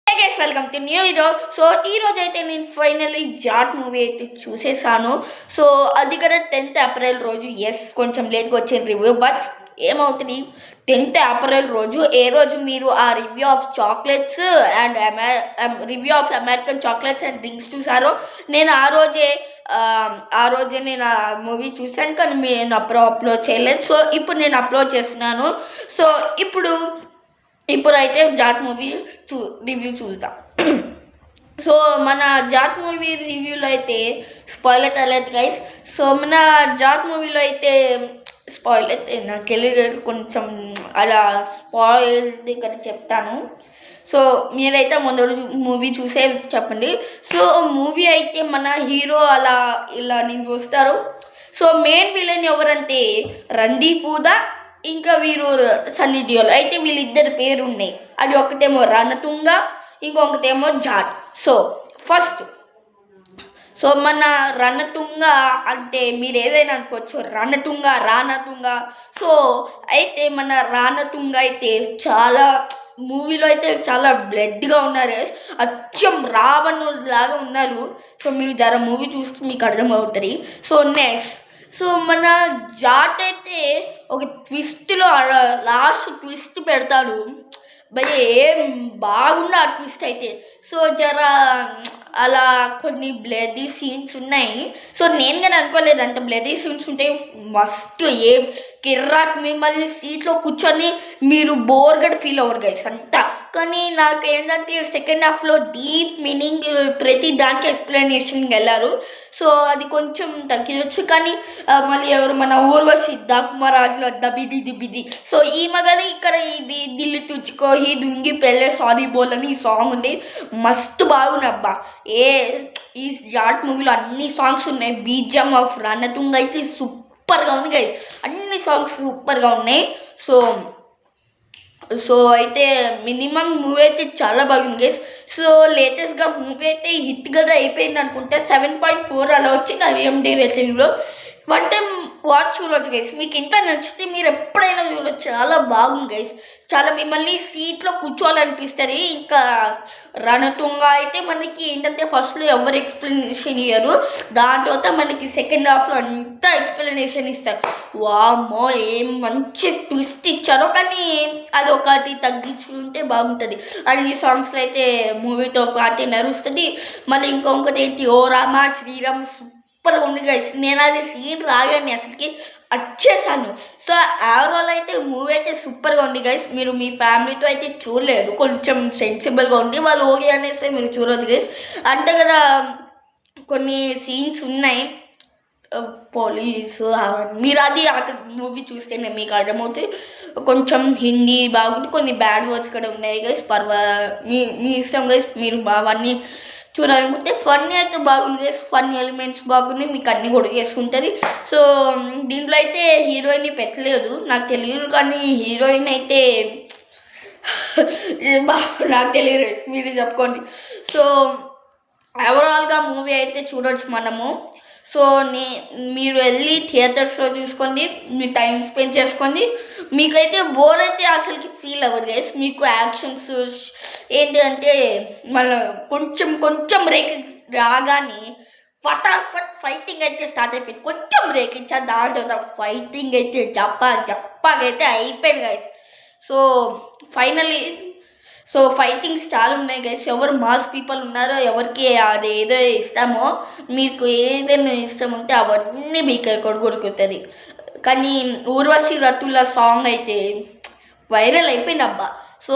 Guys welcome to new video. So ఈ రోజు అయితే నేను ఫైనల్లీ జాట్ మూవీ అయితే చూసేసాను. సో అది కదా 10th ఏప్రిల్ రోజు. ఎస్, కొంచెం లేట్గా వచ్చిన రివ్యూ, బట్ ఏమవుతుంది, 10th ఏప్రిల్ రోజు ఏ రోజు మీరు ఆ review of chocolates and review of American chocolates and drinks చూసారో, నేను ఆ రోజే నేను ఆ మూవీ చూశాను, కానీ నేను అప్పుడు అప్లోడ్ చేయలేదు. సో ఇప్పుడు నేను అప్లోడ్ చేస్తున్నాను. సో ఇప్పుడైతే జాట్ మూవీ రివ్యూ చూద్దాం. సో మన జాట్ మూవీ రివ్యూలో అయితే స్పాయిలర్ తెలియదు గైస్. సో మన జాట్ మూవీలో అయితే స్పాయిల్ అయితే నాకు తెలియదు, కొంచెం అలా స్పాయిల్ దగ్గర చెప్తాను. సో మీరైతే ముందు మూవీ చూసే చెప్పండి. సో మూవీ అయితే మన హీరో అలా ఇలా నేను చూస్తారు. సో మెయిన్ విలన్ ఎవరంటే రణదీప్ హూడా, ఇంకా వీరు సన్నీ డియోల్. అయితే వీళ్ళిద్దరి పేరు ఉన్నాయి. అది ఒకటేమో రణతుంగ, ఇంకొకటేమో జాట్. సో మన రణతుంగ అంటే మీరు ఏదైనా అనుకోవచ్చు, రానతుంగ. సో అయితే మన రానతుంగ అయితే చాలా మూవీలో అయితే చాలా బ్లడ్గా ఉన్నారు, అచ్చం రావణుడు లాగా ఉన్నారు. సో మీరు జర మూవీ చూస్తే మీకు అర్థమవుతుంది. సో నెక్స్ట్, సో మన జాట్ అయితే ఒక ట్విస్ట్లో లాస్ట్ ట్విస్ట్ పెడతాడు. భయ ఏం బాగుంది ఆ ట్విస్ట్ అయితే. సో జర అలా కొన్ని బ్లడీ సీన్స్ ఉన్నాయి. సో నేను కానీ అనుకోలేదు అంత బ్లడీ సీన్స్ ఉంటాయి. మస్తు ఏం కిర్రాక్, మిమ్మల్ని సీట్లో కూర్చొని మీరు బోర్గడ్ ఫీల్ అవ్వరు గైస్ అంతా. కానీ నాకు ఏంటంటే సెకండ్ హాఫ్లో డీప్ మీనింగ్ ప్రతి దానికి ఎక్స్ప్లెనేషన్కి వెళ్ళారు. సో అది కొంచెం తగ్గించవచ్చు. కానీ మళ్ళీ ఎవరు మన ఊర్వశి దాకుమారాజులో దబిది. సో ఈ మగని ఇక్కడ ఇది దిల్లు తుచ్చుకో ఈ దుంగి పెళ్ళే సారీ బోల్ అని ఈ సాంగ్ ఉంది, మస్తు బాగుంది అబ్బా. ఈ జాట్ మూవీలో అన్ని సాంగ్స్ ఉన్నాయి. బీజం ఆఫ్ రణతుంగ అయితే సూపర్గా ఉంది గైస్, అన్ని సాంగ్స్ సూపర్గా ఉన్నాయి. సో అయితే మినిమం మూవీ అయితే చాలా బాగుంది గైస్. సో లేటెస్ట్గా మూవీ అయితే హిట్ కదా అయిపోయింది అనుకుంటే 7.4 అలా వచ్చింది IMDb రేటింగ్లో. వన్ టైం వాచ్ చూడవచ్చు గైస్. మీకు ఇంత నచ్చితే మీరు ఎప్పుడైనా చూడవచ్చు, చాలా బాగుంది గైస్. చాలా మిమ్మల్ని సీట్లో కూర్చోవాలనిపిస్తుంది. ఇంకా రణతుంగ అయితే మనకి ఏంటంటే ఫస్ట్లో ఎవరు ఎక్స్ప్లెనేషన్ ఇయ్యరు, దాని తర్వాత మనకి సెకండ్ హాఫ్లో అంతా ఎక్స్ప్లెనేషన్ ఇస్తారు. వామ్మో ఏం మంచి ట్విస్ట్ ఇచ్చారో, కానీ అది ఒకటి తగ్గించుకుంటే బాగుంటుంది. అన్ని సాంగ్స్లో అయితే మూవీతో పాటే నడుస్తుంది. మళ్ళీ ఇంకొకటి ఏంటి, ఓ రామ శ్రీరామ్ సూపర్గా ఉంది గైస్. నేను అది సీన్ రాగానే అసలుకి వచ్చేసాను. సో ఓవరాల్ అయితే మూవీ అయితే సూపర్గా ఉంది గైస్. మీరు మీ ఫ్యామిలీతో అయితే చూడలేదు, కొంచెం సెన్సిబుల్గా ఉంది, వాళ్ళు ఓకే అనేసి మీరు చూడవచ్చు గైస్. అంటే కదా కొన్ని సీన్స్ ఉన్నాయి పోలీసు మీరు అది అక్కడ మూవీ చూస్తేనే మీకు అర్థమవుతుంది. కొంచెం హిందీ బాగుంది, కొన్ని బ్యాడ్ వర్డ్స్ కూడా ఉన్నాయి గైస్. మీ ఇష్టం గైస్, మీరు అవన్నీ చూడాలనుకుంటే. ఫన్నీ అయితే బాగుంది గైస్, ఫన్నీ ఎలిమెంట్స్ బాగున్నాయి, మీకు అన్నీ కూడా చేసుకుంటుంది. సో దీంట్లో అయితే హీరోయిన్ని పెట్టలేదు నాకు తెలియదు, కానీ హీరోయిన్ అయితే నాకు తెలియదు, మీరు చెప్పుకోండి. సో ఓవరాల్గా మూవీ అయితే చూడవచ్చు మనము. సో మీరు వెళ్ళి థియేటర్స్లో చూసుకోండి, మీ టైం స్పెండ్ చేసుకోండి. మీకైతే బోర్ అయితే అసలుకి ఫీల్ అవ్వదు గైస్. మీకు యాక్షన్స్ ఏంటి అంటే మన కొంచెం రాగానే ఫటాఫట్ ఫైటింగ్ అయితే స్టార్ట్ అయిపోయింది. కొంచెం రేకించా, దాని తర్వాత ఫైటింగ్ అయితే జప్పాగైతే అయిపోయింది గైస్. సో ఫైటింగ్స్ చాలా ఉన్నాయి గైస్. ఎవరు మాస్ పీపుల్ ఉన్నారో, ఎవరికి అది ఏదో ఇష్టమో, మీకు ఏదైనా ఇష్టం ఉంటే అవన్నీ మీకు కొడుకుతుంది. కానీ ఊర్వశి రతుల సాంగ్ అయితే వైరల్ అయిపోయింది అబ్బా. సో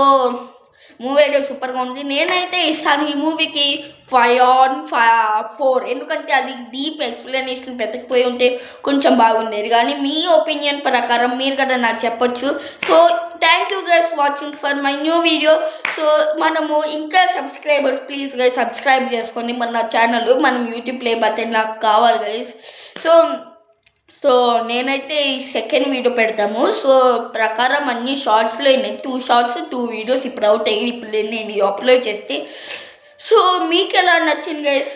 మూవీ అయితే సూపర్గా ఉంది. నేనైతే ఇస్తాను ఈ మూవీకి 5/4, ఎందుకంటే అది డీప్ ఎక్స్ప్లెనేషన్ పెట్టకపోయి ఉంటే కొంచెం బాగుండేది. కానీ మీ ఒపీనియన్ ప్రకారం మీరు కదా నాకు చెప్పొచ్చు. So thank you guys watching for my new video. So మనము ఇంకా సబ్స్క్రైబర్స్ ప్లీజ్ గైస్ సబ్స్క్రైబ్ చేసుకోండి మన ఛానల్. మనం యూట్యూబ్ ప్లే బటన్ నాకు కావాలి గైస్. సో నేనైతే ఈ సెకండ్ వీడియో పెడతాము. సో ప్రకారం అన్ని షార్ట్స్లో అయినాయి, 2 షార్ట్స్ 2 వీడియోస్ ఇప్పుడు అవుతాయి. ఇప్పుడు నేను అప్లోడ్ చేస్తే. సో మీకు ఎలా నచ్చింది గైస్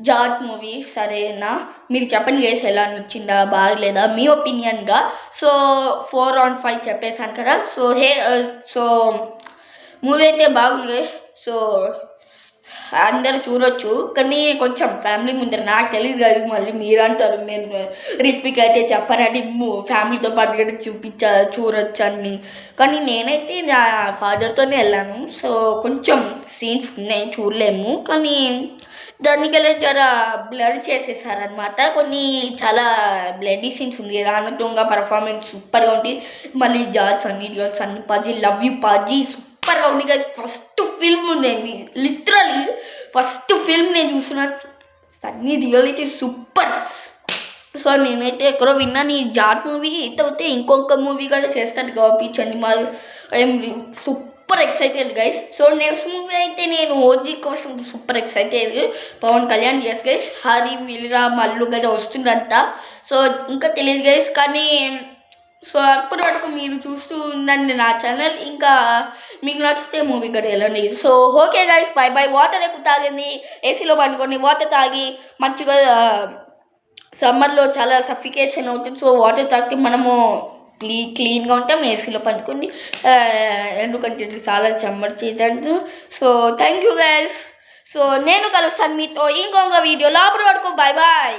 జాట్ మూవీ? సరేనా, మీరు చెప్పండి గైస్, ఎలా నచ్చిందా బాగలేదా మీ ఒపీనియన్గా. సో 4/5 చెప్పేశాను కదా. సో మూవీ అయితే బాగుంది గైస్. సో అందరు చూడొచ్చు, కానీ కొంచెం ఫ్యామిలీ ముందర నాకు తెలియదు కదా, మళ్ళీ మీరు అంటారు నేను రిత్విక్ అయితే చెప్పారంటే ఫ్యామిలీతో పాటు కూడా చూడొచ్చు అని. కానీ నేనైతే నా ఫాదర్తోనే వెళ్ళాను. సో కొంచెం సీన్స్ ఉన్నాయి చూడలేము, కానీ దానికల్లా జర బ్లర్ చేసేసారనమాట. కొన్ని చాలా బ్లడీ సీన్స్ ఉంది. రానతోంగా పర్ఫార్మెన్స్ సూపర్గా ఉంది. మళ్ళీ జార్జ్ అన్ని పాజీ లవ్ యూ పాజీ సూపర్గా ఉంది కదా. ఫస్ట్ ఫిల్మ్ ఉండేది, లిటరలీ ఫస్ట్ ఫిల్మ్ నేను చూసిన సన్నీ రియలిటీ సూపర్. సో నేనైతే ఎక్కడో విన్నాను ఈ జాట్ మూవీ హిట్ అవుతే ఇంకొక మూవీ కూడా చేస్తాను గోపి చండిమాల్. I'm super excited guys. So next movie అయితే నేను ఓజీ కోసం super excited. Pawan Kalyan yes guys, Hari వీలరా మల్లు గడ్డ వస్తుందంట. సో ఇంకా తెలియదు గైస్, కానీ సో అప్పటి వరకు మీరు చూస్తూ ఉండండి నా ఛానల్. ఇంకా మీకు నచ్చితే మూవీ కూడా వెళ్ళండి. So okay guys, by by. Water ఎక్కువ తాగండి, ఏసీలో పండుకొని వాటర్ తాగి మంచిగా. సమ్మర్లో చాలా సఫికేషన్ అవుతుంది. సో వాటర్ తాగితే మనము క్లీన్గా ఉంటాం, ఏసీలో పండుకొని. ఎందుకంటే ఇది చాలా summer season. So thank you guys. So నేను కలుస్తాను మీతో ఇంకొక వీడియోలో. అప్పటి వరకు బై బాయ్.